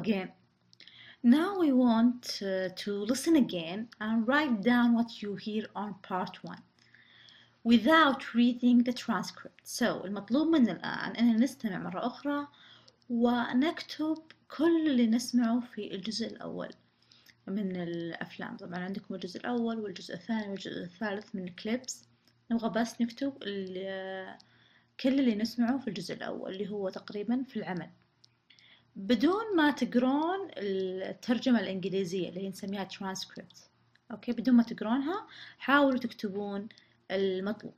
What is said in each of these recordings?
again. Now we want to listen again and write down what you hear on part 1 without reading the transcript. So المطلوب منا الآن أن نستمع مرة أخرى ونكتب كل اللي نسمعه في الجزء الأول من الأفلام. طبعا عندكم الجزء الأول والجزء الثاني والجزء الثالث من الكليبس. نبغى بس نكتب كل اللي نسمعه في الجزء الأول اللي هو تقريبا في العمل، بدون ما تقرون الترجمة الإنجليزية اللي نسميها transcript. أوكي، بدون ما تقرونها حاولوا تكتبون المطلوب.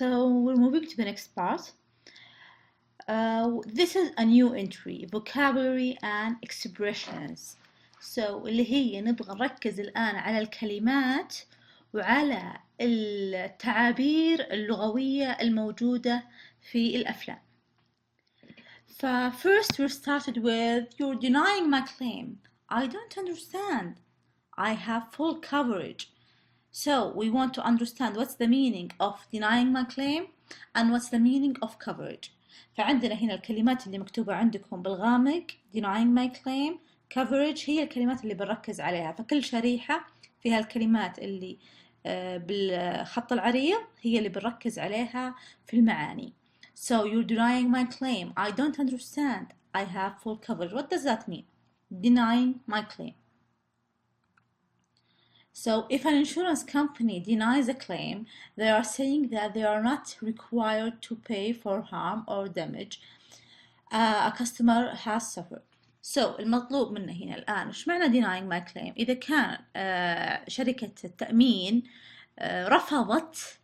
So we're moving to the next part. This is a new entry, vocabulary and expressions. So اللي هي نبغى نركز الآن على الكلمات وعلى التعابير اللغوية الموجودة في الأفلام. First we started with "You're denying my claim. I don't understand. I have full coverage." So we want to understand what's the meaning of denying my claim and what's the meaning of coverage. فعندنا هنا الكلمات اللي مكتوبة عندكم بالغامق denying my claim, coverage هي الكلمات اللي بنركز عليها. فكل شريحة فيها الكلمات اللي بالخط العريض هي اللي بنركز عليها في المعاني. So you're denying my claim. I don't understand. I have full coverage. What does that mean? Denying my claim. So if an insurance company denies a claim, they are saying that they are not required to pay for harm or damage a customer has suffered. So المطلوب منا هنا الآن إيش معنى denying my claim؟ إذا كان شركة التأمين رفضت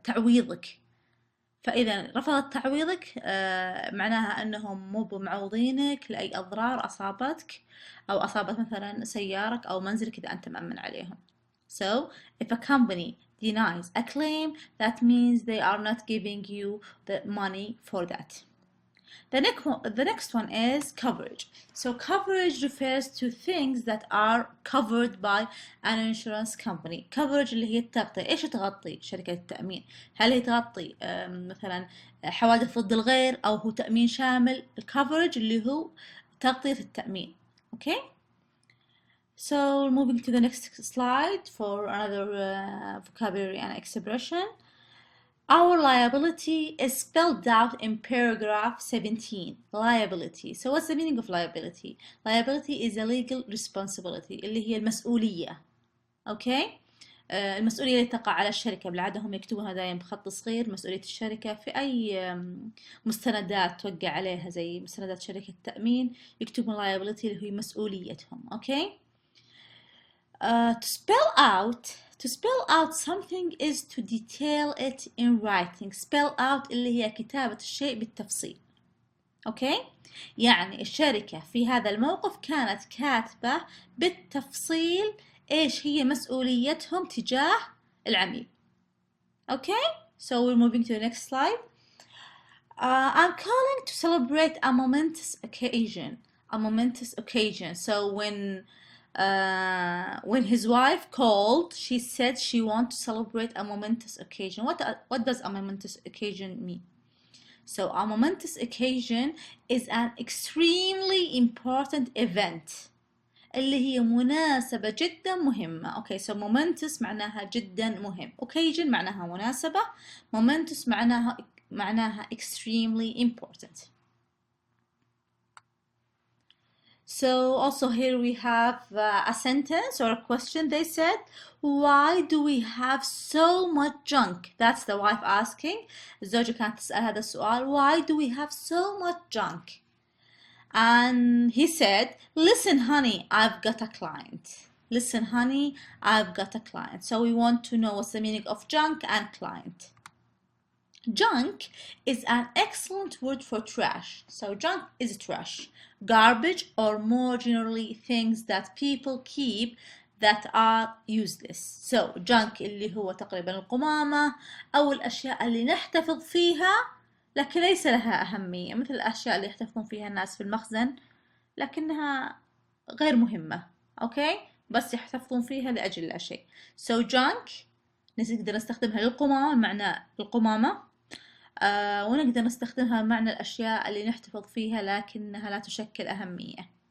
تعويضك، فإذا رفضت تعويضك معناها أنهم مو بمعوضينك لأي أضرار أصابتك أو أصابت مثلا سيارك أو منزلك إذا أنت مأمن عليهم. So if a company denies a claim, that means they are not giving you the money for that. The next one is coverage. So coverage refers to things that are covered by an insurance company. Coverage اللي هي التغطية. إيش تغطي شركة التأمين؟ هل هي تغطي مثلا حوادث ضد الغير أو هو تأمين شامل؟ الcoverage اللي هو تغطية التأمين. Okay? So moving to the next slide for another vocabulary and expression. Our liability is spelled out in paragraph 17. Liability. So what's the meaning of liability? Liability is a legal responsibility اللي هي المسؤولية. Okay? المسؤولية اللي تقع على الشركة. بالعادة هم يكتبونها دائما بخط صغير، مسؤولية الشركة. في أي مستندات توقع عليها زي مستندات شركة التأمين يكتبون liability اللي هي مسؤوليتهم. Okay? To spell out something is to detail it in writing. Spell out اللي هي كتابة الشيء بالتفصيل. أوكي؟ يعني الشركة في هذا الموقف كانت كاتبة بالتفصيل إيش هي مسؤوليتهم تجاه العميل. أوكي؟ So we're moving to the next slide. I'm calling to celebrate a momentous occasion. A momentous occasion. So when his wife called, she said she wants to celebrate a momentous occasion. What does a momentous occasion mean? So a momentous occasion is an extremely important event اللي هي مناسبة جدا مهمة. Okay, so momentous معناها جدا مهم. Occasion معناها مناسبة. Momentous معناها extremely important. So also here we have a sentence or a question. They said, why do we have so much junk? That's the wife asking. الزوجة كانت تسأل هذا السؤال. Why do we have so much junk? And he said, listen honey, I've got a client. Listen honey, I've got a client. So we want to know what's the meaning of junk and client. Junk is an excellent word for trash. So junk is trash, garbage, or more generally things that people keep that are useless. So junk اللي هو تقريبا القمامة أو الأشياء اللي نحتفظ فيها لكن ليس لها أهمية، مثل الأشياء اللي يحتفظون فيها الناس في المخزن، لكنها غير مهمة. أوكي، بس يحتفظون فيها لأجل لا شيء. so junk نقدر نستخدمها للقمامة، معنى القمامة، ونقدر نستخدمها بمعنى الأشياء اللي نحتفظ فيها لكنها لا تشكل أهمية.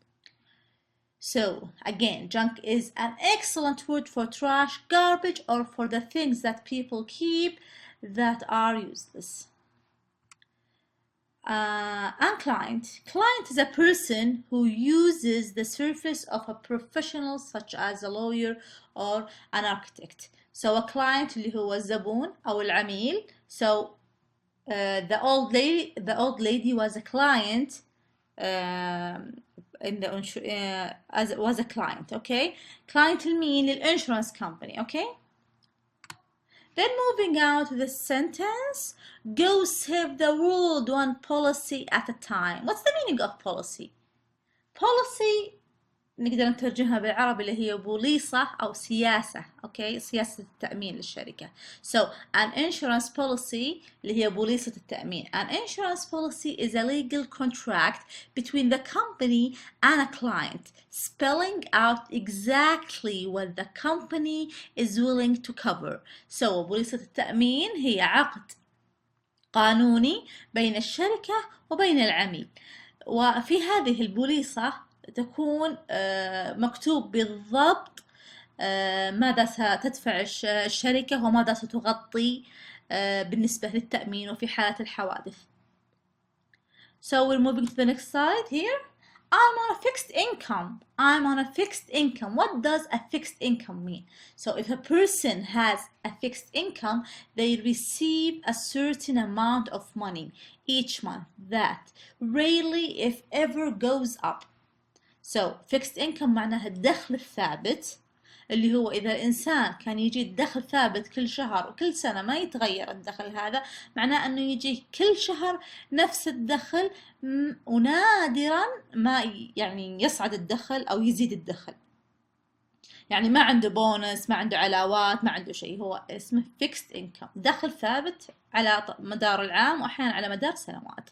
So again, junk is an excellent word for trash, garbage, or for the things that people keep that are useless. Unclient. Client is a person who uses the service of a professional such as a lawyer or an architect. So a client اللي هو الزبون أو العميل. So the old lady was a client in the was a client. Okay, client mean للinsurance company. Okay. Then moving out to the sentence, go save the world one policy at a time. What's the meaning of policy? Policy نقدر نترجمها بالعربي اللي هي بوليصة أو سياسة. أوكي، سياسة التأمين للشركة. So an insurance policy اللي هي بوليصة التأمين. An insurance policy is a legal contract between the company and a client, spelling out exactly what the company is willing to cover. So بوليصة التأمين هي عقد قانوني بين الشركة وبين العميل، وفي هذه البوليصة تكون مكتوب بالضبط ماذا ستدفع الشركة وماذا ستغطي بالنسبة للتأمين وفي حالة الحوادث. So we're moving to the next slide here. I'm on a fixed income. I'm on a fixed income. What does a fixed income mean? So if a person has a fixed income, they receive a certain amount of money each month that rarely, if ever, goes up. So fixed income معناها الدخل الثابت، اللي هو إذا الإنسان كان يجي الدخل ثابت كل شهر وكل سنة ما يتغير الدخل هذا، معناه أنه يجي كل شهر نفس الدخل، ونادرا ما يعني يصعد الدخل أو يزيد الدخل. يعني ما عنده بونس، ما عنده علاوات، ما عنده شيء، هو اسمه fixed income، دخل ثابت على مدار العام وأحيانا على مدار سنوات.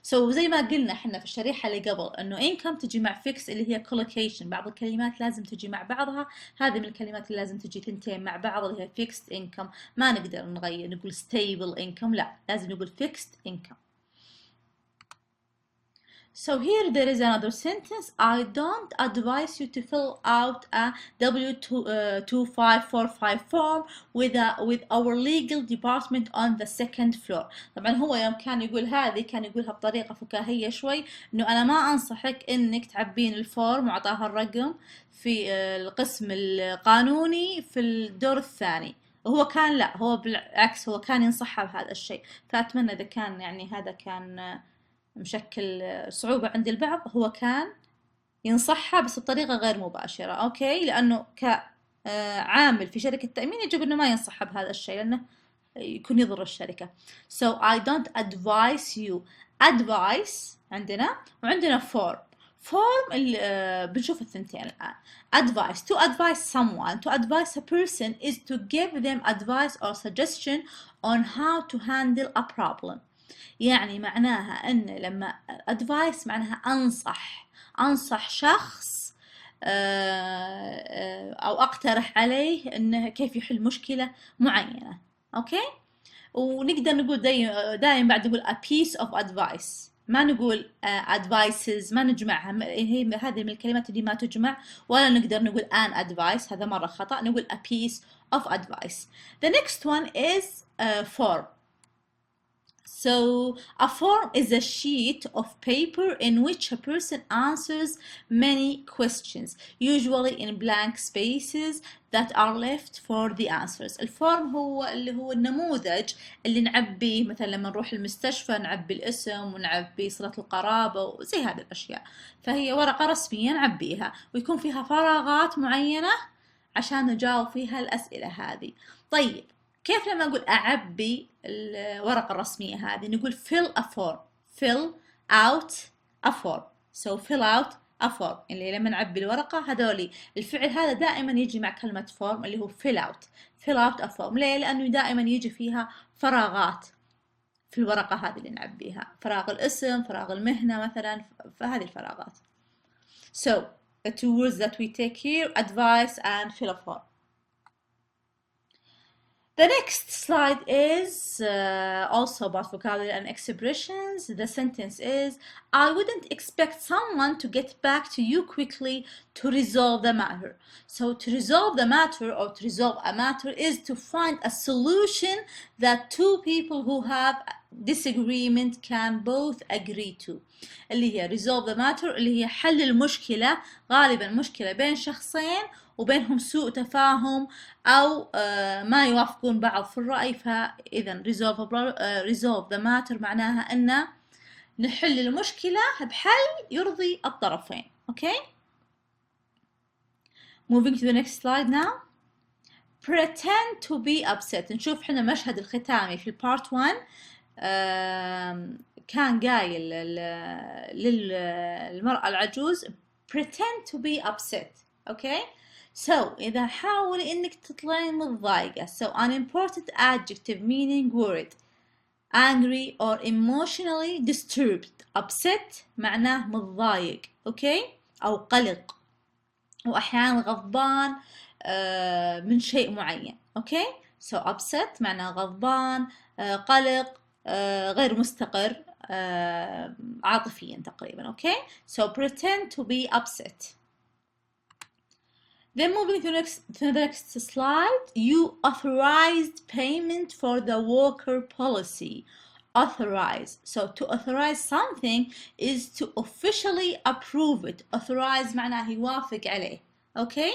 So زي ما قلنا احنا في الشريحة اللي قبل انه income تجي مع fix اللي هي collocation، بعض الكلمات لازم تجي مع بعضها، هذه من الكلمات اللي لازم تجي ثنتين مع بعض اللي هي fixed income. ما نقدر نغير نقول stable income، لا لازم نقول fixed income. So here there is another sentence. I don't advise you to fill out a W-25455 form with our legal department on the second floor. طبعا هو يوم كان يقول هذه كان يقولها بطريقة فكاهية شوي، انه انا ما انصحك انك تعبين الفورم وعطاها الرقم في القسم القانوني في الدور الثاني. هو كان لا، هو بالعكس هو كان ينصحها بهذا الشيء. فأتمنى إذا كان يعني هذا كان مشكل صعوبة عند البعض، هو كان ينصحها بس بطريقة غير مباشرة. أوكي، لأنه كعامل في شركة تأمين يجب أنه ما ينصحها بهذا الشيء لأنه يكون يضر الشركة. So I don't advise you. Advice عندنا وعندنا form. form بنشوف الثنتين الآن. Advice. To advise someone, to advise a person is to give them advice or suggestion on how to handle a problem. يعني معناها أن لما advice معناها أنصح شخص أو أقترح عليه أنه كيف يحل مشكلة معينة. أوكي، ونقدر نقول دايما بعد نقول a piece of advice، ما نقول advices، ما نجمعها، هي هذه من الكلمات اللي ما تجمع، ولا نقدر نقول an advice، هذا مرة خطأ، نقول a piece of advice. The next one is form. So a form is a sheet of paper in which a person answers many questions, usually in blank spaces that are left for the answers. الفورم هو اللي هو النموذج اللي نعبيه مثلا لما نروح المستشفى، نعبي الاسم ونعبي صلة القرابة وزي هذه الأشياء. فهي ورقة رسمية نعبيها ويكون فيها فراغات معينة عشان نجاوب فيها الأسئلة هذه. طيب كيف لما أقول أعبي الورقة الرسمية هذه؟ نقول fill a form. fill out a form. so fill out a form اللي لما نعبي الورقة هذولي الفعل هذا دائما يجي مع كلمة form اللي هو fill out. fill out a form. ليه؟ لأنه دائما يجي فيها فراغات. في الورقة هذه اللي نعبيها، فراغ الاسم، فراغ المهنة مثلا، فهذه الفراغات. So the two words that we take here, advice and fill a form. The next slide is also about vocabulary and expressions. The sentence is, I wouldn't expect someone to get back to you quickly to resolve the matter. So to resolve the matter or to resolve a matter is to find a solution that two people who have disagreement can both agree to. اللي هي resolve the matter اللي هي حل المشكلة، غالبا مشكلة بين شخصين وبينهم سوء تفاهم أو ما يوافقون بعض في الرأي. فإذا resolve the matter معناها أن نحل المشكلة بحل يرضي الطرفين. Okay? Moving to the next slide now. Pretend to be upset. نشوف حنا مشهد الختامي في part 1. كان قايل للمرأة العجوز pretend to be upset. Okay? So إذا حاولي إنك تطلعين متضايقة. So an important adjective meaning word. Angry or emotionally disturbed. Upset معناه متضايق. Okay? أو قلق. وأحيانا غضبان من شيء معين. Okay? So upset معناه غضبان، قلق، غير مستقر، عاطفيا تقريبا. Okay? So pretend to be upset. Then moving to the next slide, you authorized payment for the worker policy. Authorize. So to authorize something is to officially approve it. Authorize معناه يوافق عليه. Okay?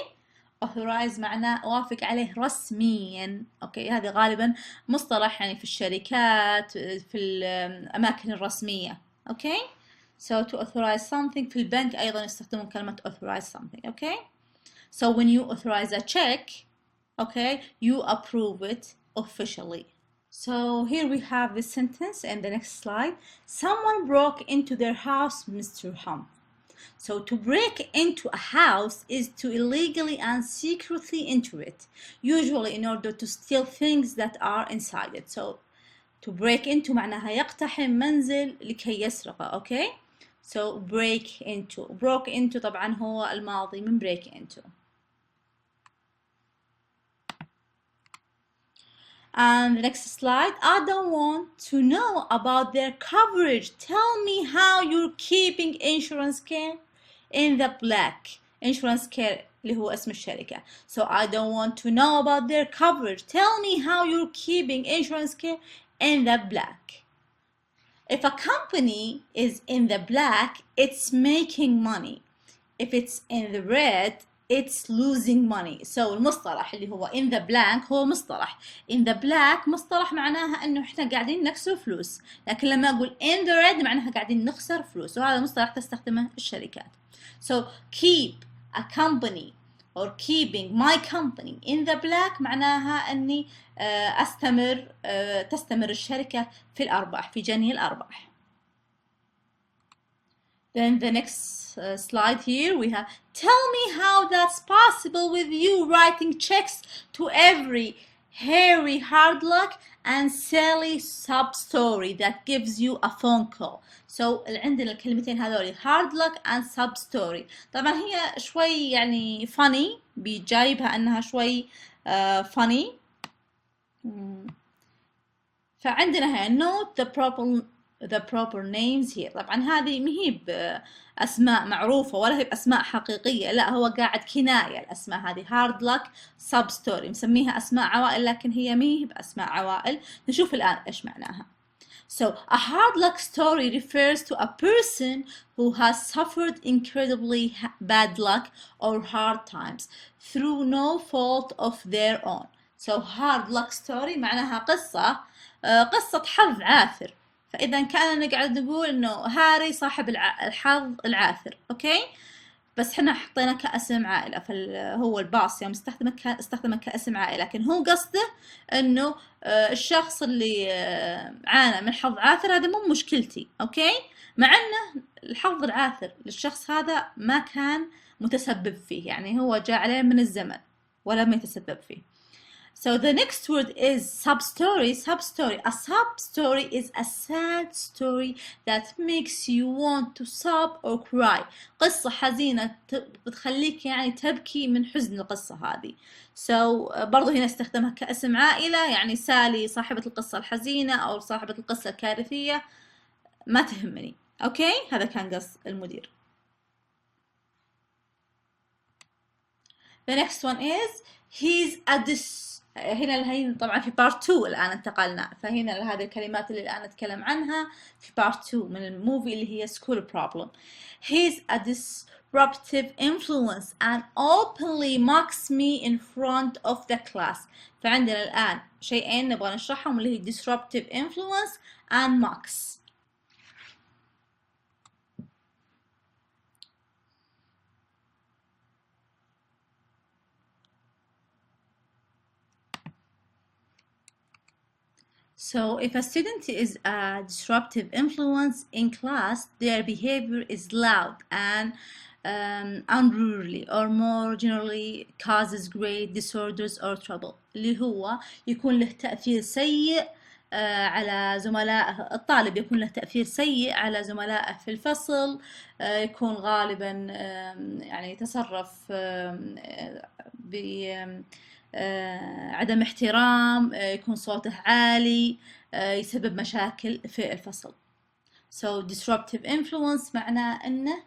authorize معناه وافق عليه رسميا. اوكي، هذا غالبا مصطلح يعني في الشركات، في الأماكن الرسمية. اوكي، so to authorize something. في البنك أيضا يستخدمون كلمة authorize something. اوكي، so when you authorize a check, okay, you approve it officially. So here we have this sentence in the next slide. Someone broke into their house, Mr. Hum. So to break into a house is to illegally and secretly enter it, usually in order to steal things that are inside it. So to break into معناها يقتحم منزل لكي يسرقه. Okay, so break into. broke into طبعا هو الماضي من break into. And the next slide, I don't want to know about their coverage. Tell me how you're keeping insurance care in the black. Insurance care اللي هو اسم الشركة. So I don't want to know about their coverage. Tell me how you're keeping insurance care in the black. If a company is in the black, it's making money. If it's in the red, it's losing money. So المصطلح اللي هو in the blank هو مصطلح. In the black مصطلح معناها انه احنا قاعدين نكسب فلوس، لكن لما اقول in the red معناها قاعدين نخسر فلوس، وهذا مصطلح تستخدمه الشركات. So keep a company or keeping my company in the black معناها اني تستمر الشركة في الارباح، في جني الارباح. Then the next slide here we have, tell me how that's possible with you writing checks to every Harry Hardluck and Sally sub-story that gives you a phone call. So عندنا الكلمتين هذول Hardluck and sub-story. طبعا هي شوي يعني funny، بجايبها أنها شوي funny. فعندنا هي note the proper names here. طبعا هذه مهي بأسماء معروفة ولا هي بأسماء حقيقية، لا هو قاعد كناية. الأسماء هذه hard luck sub story مسميها أسماء عوائل، لكن هي مهي بأسماء عوائل. نشوف الآن إيش معناها. So a hard luck story refers to a person who has suffered incredibly bad luck or hard times through no fault of their own. So hard luck story معناها قصة حظ عاثر. فإذا كان قاعد نقول إنه هاري صاحب الحظ العاثر. أوكي، بس حنا حطينا كاسم عائلة، فهو الباص يوم استخدمه كاسم عائلة، لكن هو قصده إنه الشخص اللي عانى من حظ عاثر هذا مو مشكلتي. أوكي، مع إنه الحظ العاثر للشخص هذا ما كان متسبب فيه، يعني هو جاء عليه من الزمن ولم يتسبب فيه. So the next word is sub-story. Sub-story. A sub-story is a sad story that makes you want to sob or cry. قصة حزينة بتخليك يعني تبكي من حزن القصة هذه. So برضو هنا استخدمها كاسم عائلة، يعني سالي صاحبة القصة الحزينة أو صاحبة القصة الكارثية، ما تهمني. أوكي، هذا كان قص المدير. The next one is he's a هنا طبعا في part 2 الآن انتقلنا، فهنا هذه الكلمات اللي الآن نتكلم عنها في part 2 من الموفي اللي هي school problem. He's a disruptive influence and openly mocks me in front of the class. فعندنا الآن شيئين نبغى نشرحهم اللي هي disruptive influence and mocks. So if a student is a disruptive influence in class, their behavior is loud and unruly, or more generally causes great disorders or trouble. اللي هو يكون له تأثير سيء على زملائه. الطالب يكون له تأثير سيء على زملائه في الفصل، يكون غالبا يعني يتصرف عدم احترام، يكون صوته عالي، يسبب مشاكل في الفصل. So disruptive influence معناه أنه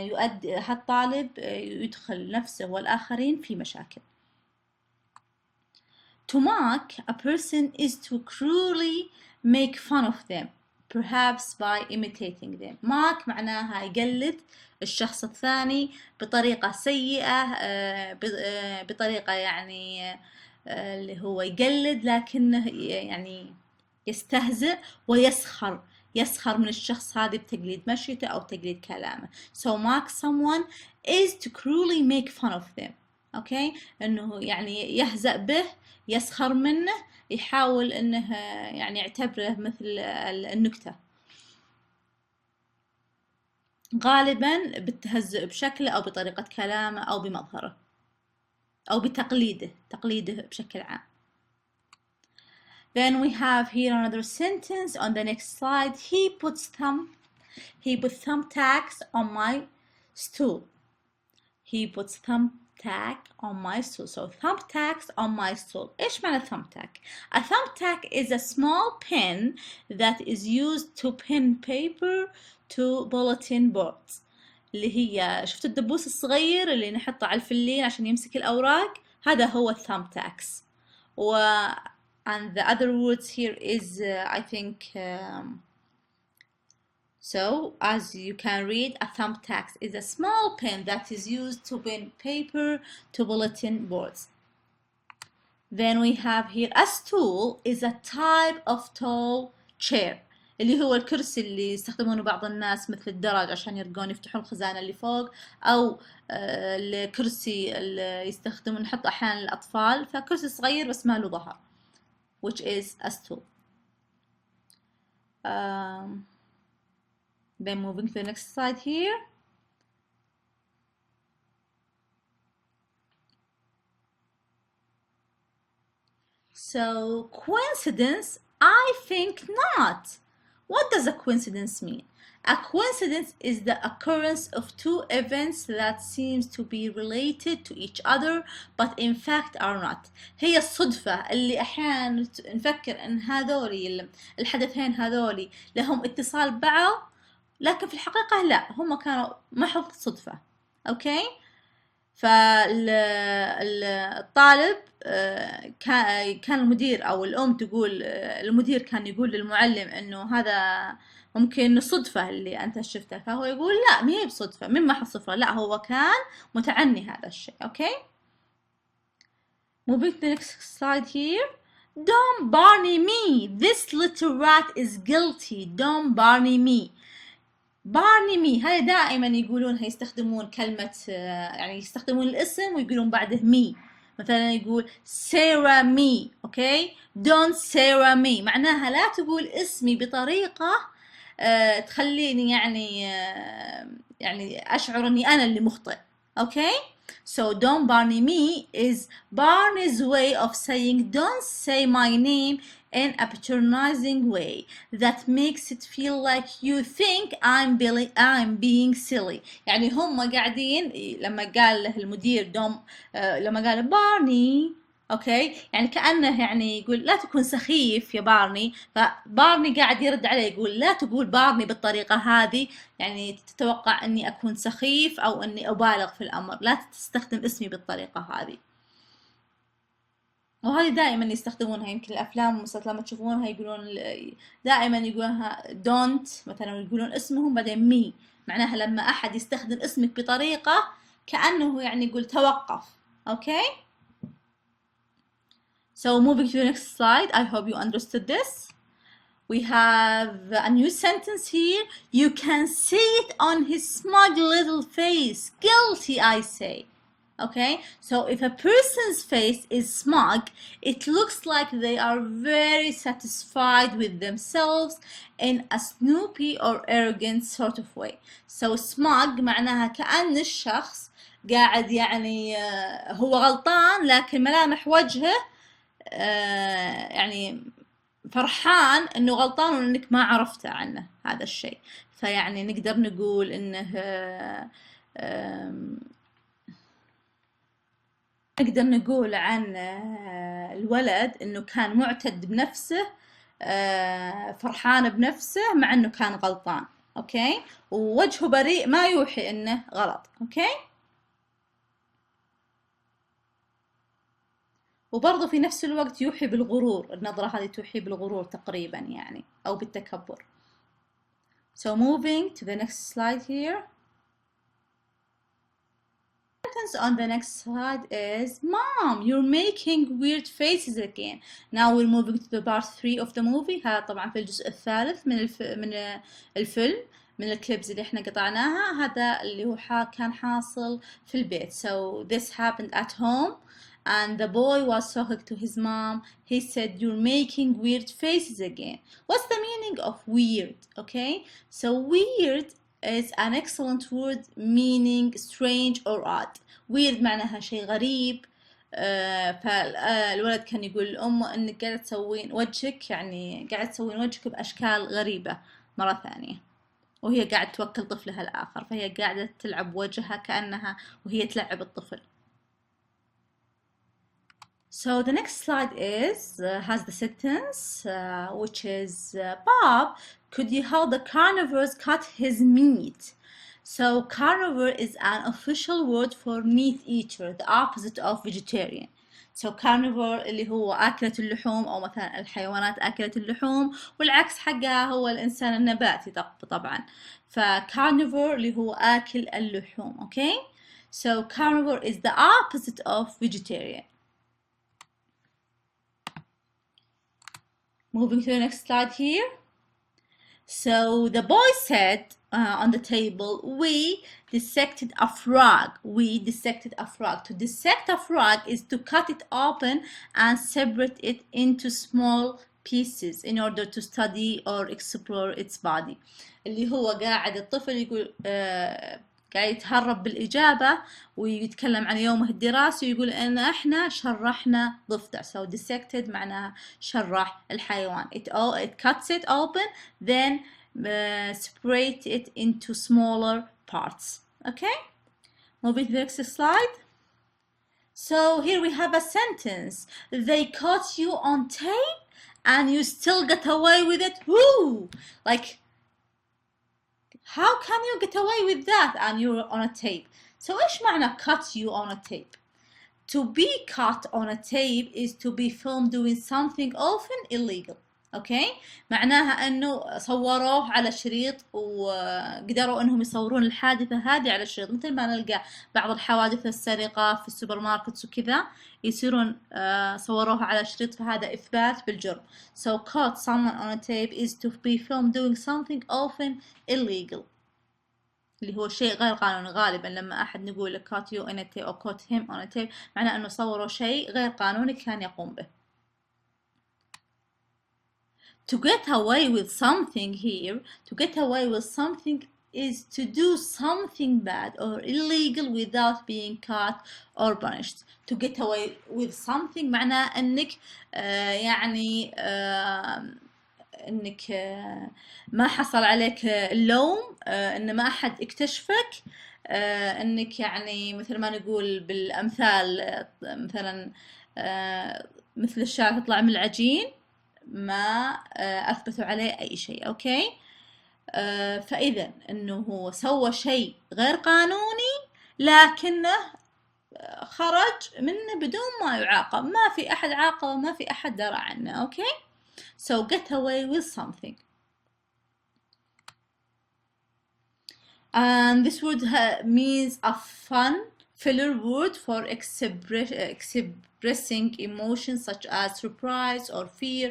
يؤدي هالطالب يدخل نفسه والآخرين في مشاكل. To mock a person is to cruelly make fun of them, perhaps by imitating them. mock معناها يقلد الشخص الثاني بطريقة سيئة، بطريقة يعني اللي هو يقلد لكنه يعني يستهزئ ويسخر، يسخر من الشخص هذا بتقليد مشيته أو تقليد كلامه. So mock someone is to cruelly make fun of them. أوكي، إنه يعني يهزأ به، يسخر منه، يحاول إنه يعني يعتبره مثل النكتة، غالبا بالتهزؤ بشكله أو بطريقة كلامه أو بمظهره أو بتقليده، تقليده بشكل عام. Then we have here another sentence on the next slide. He put thumbtacks on my stool. He puts thumbtack on my stool. So thumbtacks on my stool. إيش معنى thumbtack? A thumbtack is a small pen that is used to pin paper to bulletin boards. اللي هي شفت الدبوس الصغير اللي نحطه على الفلين عشان يمسك الأوراق، هذا هو thumbtacks. And the other words here is I think so as you can read, a thumbtack is a small pen that is used to pin paper to bulletin boards. Then we have here a stool is a type of tall chair، اللي هو الكرسي اللي يستخدمونه بعض الناس مثل الدرج عشان يرقون يفتحون الخزانة اللي فوق، أو الكرسي اللي يستخدمون نحط أحيانا الأطفال، فكرسي صغير بس ما له ظهر، which is a stool. Then moving to the next slide here. So coincidence, I think not. What does a coincidence mean? A coincidence is the occurrence of two events that seems to be related to each other but in fact are not. هي الصدفة اللي أحيانا نفكر أن هذولي الحدثين هذولي لهم اتصال ببعض، لكن في الحقيقة لا، هم كانوا محض صدفة. أوكي، فالطالب كان المدير أو الأم تقول، المدير كان يقول للمعلم إنه هذا ممكن صدفة اللي أنت شفته، فهو يقول لا، ما هي بصدفة، من محض صدفة، لا هو كان متعني هذا الشيء. أوكي، moving to the next slide here. Don't Barney me, this little rat is guilty. Don't Barney me. بارني مي هاي دائما يقولونها، يستخدمون كلمة يعني يستخدمون الاسم ويقولون بعده مي. مثلا يقول سيرا مي. اوكي، don't سيرا مي معناها لا تقول اسمي بطريقة تخليني يعني اشعر اني انا اللي مخطئ. اوكي، So don't Barney me is Barney's way of saying don't say my name in a patronizing way that makes it feel like you think I'm being silly. يعني هم قاعدين لما قال له المدير لما قال بارني اوكي، يعني كأنه يعني يقول لا تكون سخيف يا بارني، فبارني قاعد يرد عليه يقول لا تقول بارني بالطريقة هذه، يعني تتوقع اني اكون سخيف او اني ابالغ في الامر، لا تستخدم اسمي بالطريقة هذه. وهذه دائما يستخدمونها، يمكن الافلام والمسلسلات لما تشوفونها يقولون دائما يقولونها don't مثلا، يقولون اسمهم بعدين me، معناها لما احد يستخدم اسمك بطريقة كأنه يعني يقول توقف. اوكي. So moving to the next slide, I hope you understood this. We have a new sentence here. You can see it on his smug little face. Guilty, I say. Okay, so if a person's face is smug, it looks like they are very satisfied with themselves in a snoopy or arrogant sort of way. So smug معناها كأن الشخص قاعد يعني هو غلطان لكن ملامح وجهه يعني فرحان انه غلطان وانك ما عرفته عنه هذا الشيء. فيعني نقدر نقول انه نقدر نقول عن الولد انه كان معتد بنفسه، فرحان بنفسه مع انه كان غلطان. اوكي، ووجهه بريء ما يوحي انه غلط. اوكي، وبرضه في نفس الوقت يوحي بالغرور، النظرة هذه توحي بالغرور تقريبا يعني أو بالتكبر. So moving to the next slide here. The sentence on the next slide is Mom, you're making weird faces again. Now we're moving to the part 3 of the movie. هذا طبعا في الجزء الثالث من الفيلم، من الكليبز اللي احنا قطعناها. هذا اللي هو كان حاصل في البيت. So this happened at home. And the boy was talking to his mom. He said, you're making weird faces again. What's the meaning of weird? Okay, so weird is an excellent word meaning strange or odd. Weird معناها شيء غريب. فالولد كان يقول لأمه إنك قاعدة تسوين وجهك، يعني قاعدة تسوين وجهك بأشكال غريبة مرة ثانية، وهي قاعدة توكل طفلها الآخر، فهي قاعدة تلعب وجهها كأنها وهي تلعب الطفل. So the next slide has the sentence which is Bob, could you help the carnivores cut his meat? So carnivore is an official word for meat eater, the opposite of vegetarian. So carnivore اللي هو أكلة اللحوم، أو مثلا الحيوانات أكلة اللحوم، والعكس حقها هو الإنسان النباتي طبعا. فcarnivore اللي هو آكل اللحوم. Okay, so carnivore is the opposite of vegetarian. Moving to the next slide here. So the boy said on the table, we dissected a frog. We dissected a frog. To dissect a frog is to cut it open and separate it into small pieces in order to study or explore its body. اللي هو قاعد الطفل يقول قاعد يتهرب بالإجابة ويتكلم عن يومه الدراسي ويقول إن إحنا شرحنا ضفدع. So dissected معناها شرح الحيوان. It cuts it open, then separate it into smaller parts. Okay, moving to the next slide. So here we have a sentence. They caught you on tape and you still got away with it. Woo! Like, how can you get away with that and you're on a tape? So إيش معنى cut you on a tape? To be caught on a tape is to be filmed doing something often illegal. اوكي، معناها انه صوروه على شريط وقدروا انهم يصورون الحادثة هذه على الشريط، مثل ما نلقى بعض الحوادث السرقة في السوبر ماركت وكذا يصيرون صوروها على شريط، فهذا اثبات بالجرم. So caught someone on a tape is to be filmed doing something often illegal، اللي هو شيء غير قانوني. غالبا لما احد نقول caught you on a tape او caught him on a tape معناه انه صوروا شيء غير قانوني كان يقوم به. To get away with something here, to get away with something is to do something bad or illegal without being caught or punished. To get away with something معناه انك يعني انك ما حصل عليك اللوم، ان ما احد اكتشفك، انك يعني مثل ما نقول بالامثال مثلا مثل الشعر تطلع من العجين، ما اثبتوا عليه اي شيء. اوكي، فاذا انه هو سوى شيء غير قانوني لكنه خرج منه بدون ما يعاقب، ما في احد عاقبه، ما في احد درى عنه. اوكي، so get away with something. And this word means a fun filler word for expressing emotions such as surprise or fear,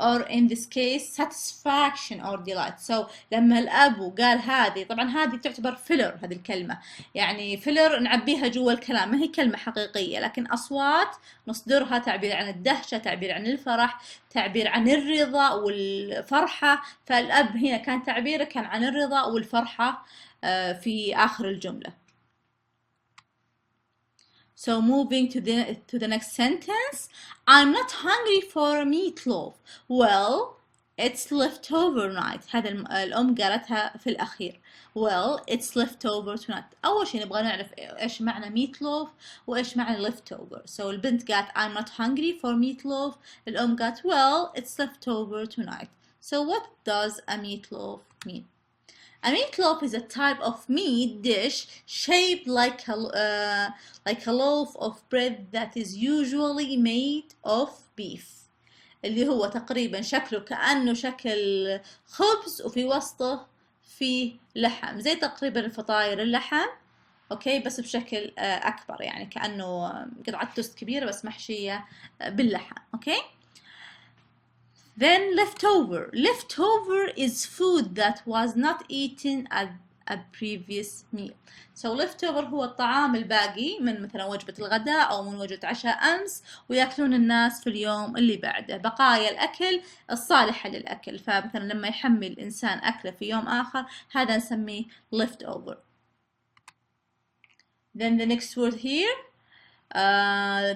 or in this case satisfaction or delight. So لما الأب قال هذه، طبعا هذه تعتبر فيلر، هذه الكلمة يعني فيلر نعبيها جوا الكلام، ما هي كلمة حقيقية لكن أصوات نصدرها، تعبير عن الدهشة، تعبير عن الفرح، تعبير عن الرضا والفرحة. فالأب هنا كان تعبيره كان عن الرضا والفرحة في آخر الجملة. So moving to the next sentence, I'm not hungry for meatloaf. Well, it's leftover night. هذا الأم قالتها في الأخير. Well, it's leftover tonight. أول شيء نبغى نعرف إيش معنى meatloaf وإيش معنى leftover. So البنت قالت I'm not hungry for meatloaf. الأم قالت well, it's leftover tonight. So what does a meatloaf mean? A meatloaf is a type of meat dish shaped like a loaf of bread that is usually made of beef. اللي هو تقريبا شكله كأنه شكل خبز وفي وسطه فيه لحم، زي تقريبا الفطاير اللحم. اوكي، بس بشكل اكبر، يعني كأنه قطعة توست كبيرة بس محشية باللحم. اوكي. Then leftover. Leftover is food that was not eaten at a previous meal. So leftover هو الطعام الباقي من مثلا وجبة الغداء أو من وجبة عشاء أمس ويأكلون الناس في اليوم اللي بعده، بقايا الأكل الصالحة للأكل. فمثلا لما يحمل الإنسان أكله في يوم آخر هذا نسميه leftover. Then the next word here.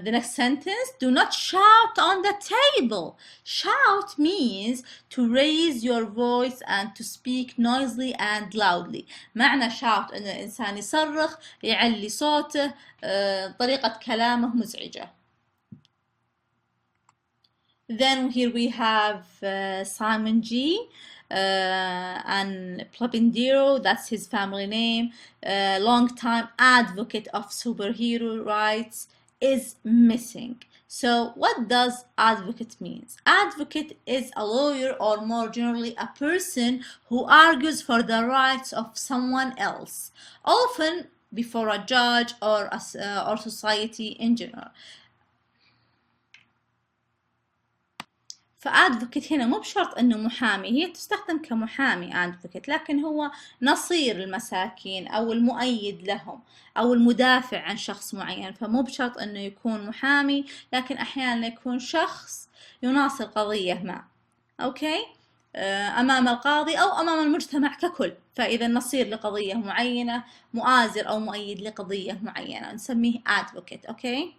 The next sentence, do not shout on the table. Shout means to raise your voice and to speak noisily and loudly. معنى shout إن الإنسان يصرخ، يعلي صوته، طريقة كلامه مزعجة. Then here we have Simon G. And Plapindero, that's his family name, long-time advocate of superhero rights, is missing. So what does advocate means? Advocate is a lawyer, or more generally a person who argues for the rights of someone else, often before a judge or society in general. فادفوكيت هنا مو بشرط انه محامي، هي تستخدم كمحامي ادفوكيت، لكن هو نصير المساكين او المؤيد لهم او المدافع عن شخص معين. فمو بشرط انه يكون محامي، لكن احيانا يكون شخص يناصر قضية ما. اوكي، امام القاضي او امام المجتمع ككل. فاذا نصير لقضية معينة، مؤازر او مؤيد لقضية معينة، نسميه advocate. اوكي،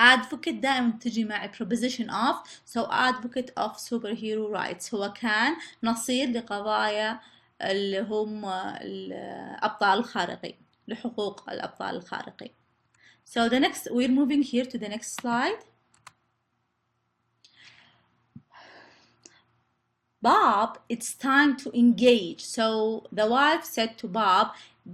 advocate دائما تجي مع preposition of. so advocate of superhero rights هو كان نصير لقضايا اللي هم الأبطال الخارقين، لحقوق الأبطال الخارقين. So the next, we're moving here to the next slide. Bob, it's time to engage. So the wife said to Bob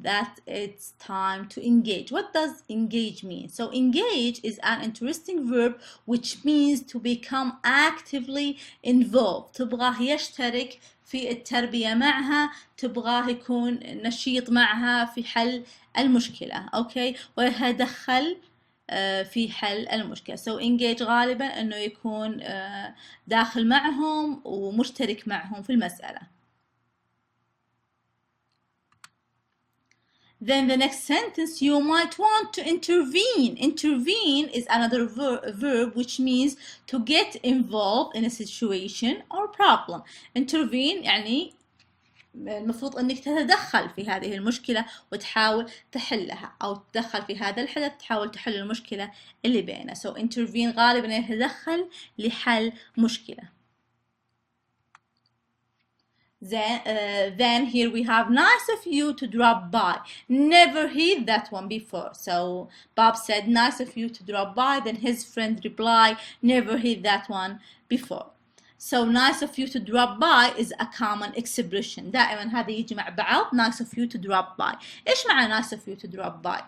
that it's time to engage. What does engage mean? So engage is an interesting verb which means to become actively involved. تبغاه يشترك في التربية معها، تبغاه يكون نشيط معها في حل المشكلة. اوكي، ويتدخل في حل المشكلة. So engage غالبا انه يكون داخل معهم ومشترك معهم في المسألة. Then the next sentence, you might want to intervene. Intervene is another verb which means to get involved in a situation or problem. Intervene يعني المفروض أنك تتدخل في هذه المشكلة وتحاول تحلها، أو تتدخل في هذا الحدث تحاول تحل المشكلة اللي بينه. so intervene غالبا يتدخل لحل مشكلة. Then here we have nice of you to drop by. Never heard that one before. So Bob said nice of you to drop by. Then his friend replied never heard that one before. So nice of you to drop by is a common expression. دائما هذا يجي مع بعض. Nice of you to drop by. إيش معنى nice of you to drop by?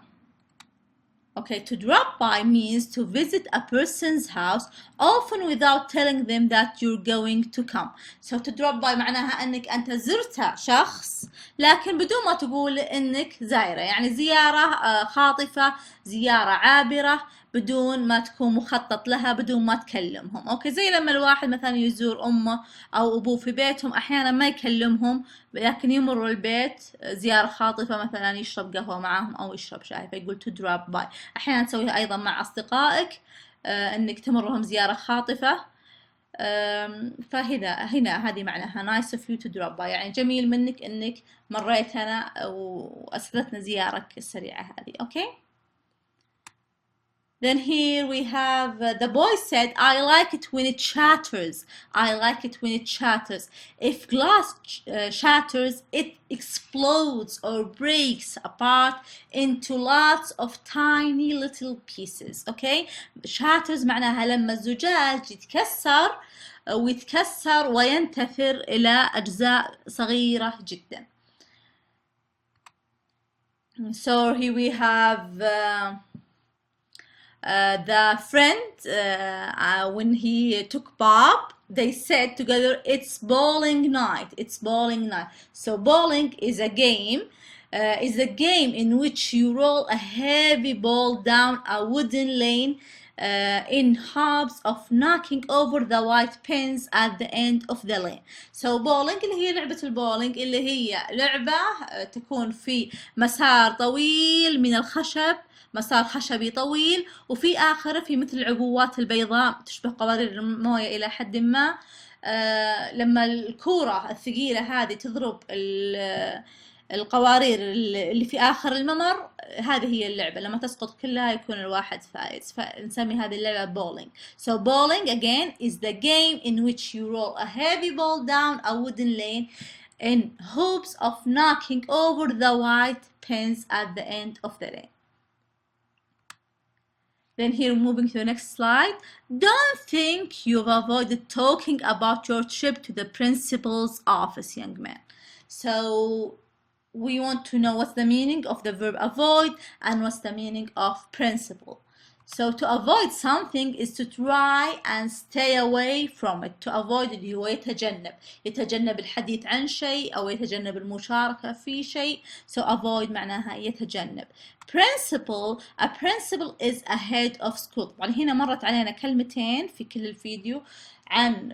Okay, to drop by means to visit a person's house often without telling them that you're going to come. So to drop by معناها أنك أنت زرت شخص لكن بدون ما تقول أنك زائرة، يعني زيارة خاطفة، زيارة عابرة بدون ما تكون مخطط لها، بدون ما تكلمهم. أوكي، زي لما الواحد مثلا يزور أمه أو أبوه في بيتهم أحيانا ما يكلمهم لكن يمروا البيت زيارة خاطفة، مثلا يشرب قهوة معاهم أو يشرب شاي فيقول to drop by. أحيانا تسويها أيضا مع أصدقائك، أنك تمرهم زيارة خاطفة. فهنا هذه معناها nice of you to drop by، يعني جميل منك أنك مريتنا وأسعدتنا زيارك السريعة هذه. أوكي. Then here we have the boy said I like it when it shatters. I like it when it shatters. If glass shatters, it explodes or breaks apart into lots of tiny little pieces. Okay, shatters معناها لما الزجاج يتكسر ويتكسر وينتثر إلى أجزاء صغيرة جدا. So here we have the friend, when he took Bob, they said together, it's bowling night. It's bowling night. So bowling is a game. Is a game in which you roll a heavy ball down a wooden lane in hopes of knocking over the white pins at the end of the lane. So bowling اللي هي لعبة البولينج، اللي هي لعبة تكون في مسار طويل من الخشب، مسار خشبي طويل، وفي آخره في مثل العبوات البيضاء تشبه قوارير الموية إلى حد ما. لما الكورة الثقيلة هذه تضرب القوارير اللي في آخر الممر، هذه هي اللعبة. لما تسقط كلها يكون الواحد فائز، فنسمي هذه اللعبة bowling. So bowling again is the game in which you roll a heavy ball down a wooden lane in hopes of knocking over the white pins at the end of the lane. Then here, moving to the next slide. Don't think you've avoided talking about your trip to the principal's office, young man. So we want to know what's the meaning of the verb avoid and what's the meaning of principal. So to avoid something is to try and stay away from it. To avoid اللي هو يتجنب الحديث عن شيء أو يتجنب المشاركة في شيء. So avoid معناها يتجنب. Principal, a principal is a head of school. طبعا هنا مرت علينا كلمتين في كل الفيديو عن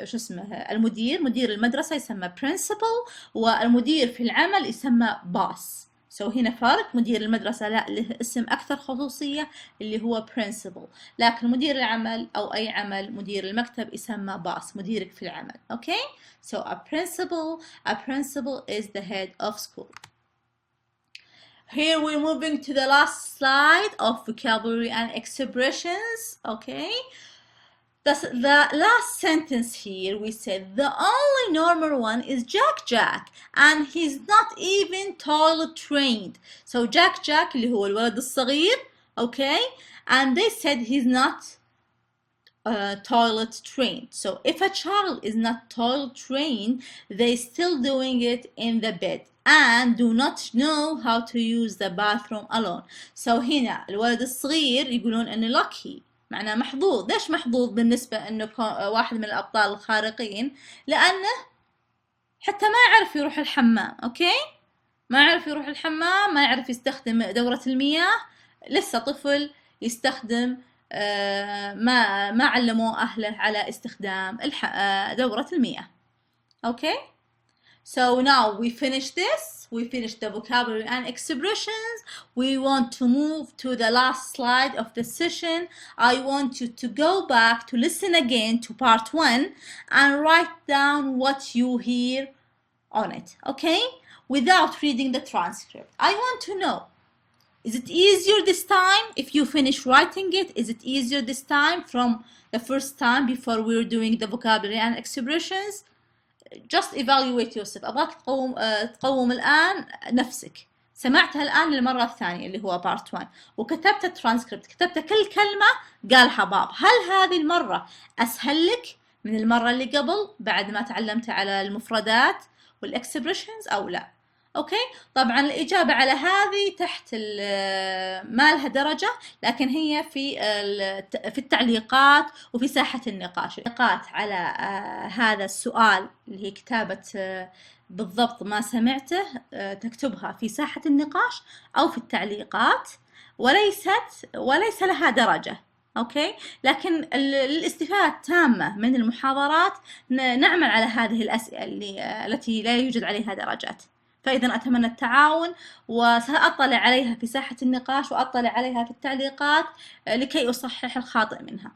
شو اسمه المدير، مدير المدرسة يسمى principal، والمدير في العمل يسمى boss. So هنا فرق، مدير المدرسة لا له اسم أكثر خصوصية اللي هو principal، لكن مدير العمل أو أي عمل مدير المكتب يسمى boss، مديرك في العمل. Okay? So a principal is the head of school. Here we're moving to the last slide of vocabulary and expressions. Okay? The last sentence here we said the only normal one is Jack and he's not even toilet trained. So Jack اللي هو الولد الصغير. Okay? And they said he's not toilet trained. So if a child is not toilet trained, they're still doing it in the bed and do not know how to use the bathroom alone. So هنا الولد الصغير يقولون إنه lucky، معناه محظوظ. ليش محظوظ بالنسبة إنه واحد من الأبطال الخارقين؟ لأنه حتى ما يعرف يروح الحمام. أوكي؟ ما يعرف يروح الحمام، ما يعرف يستخدم دورة المياه، لسه طفل يستخدم ما علموا أهله على استخدام دورة المياه. Okay? So now we finish this. We finished the vocabulary and expressions. We want to move to the last slide of the session. I want you to go back to listen again to part 1 and write down what you hear on it, okay? Without reading the transcript. I want to know, is it easier this time if you finish writing it? Is it easier this time from the first time before we were doing the vocabulary and expressions? Just evaluate yourself. أبغاك تقوم الآن نفسك. سمعتها الآن للمرة الثانية اللي هو part 1 وكتبت الترانسكريبت، كتبت كل كلمة قالها باب. هل هذه المرة أسهل لك من المرة اللي قبل بعد ما تعلمت على المفردات والإكسبريشنز أو لا؟ أوكي، طبعا الإجابة على هذه تحت ما لها درجة، لكن هي في التعليقات وفي ساحة النقاش. التعليقات على هذا السؤال اللي هي كتابة بالضبط ما سمعته تكتبها في ساحة النقاش أو في التعليقات، وليس لها درجة. أوكي، لكن الاستفادة التامة من المحاضرات نعمل على هذه الأسئلة التي لا يوجد عليها درجات. فإذا أتمنى التعاون، وسأطلع عليها في ساحة النقاش وأطلع عليها في التعليقات لكي أصحح الخاطئ منها.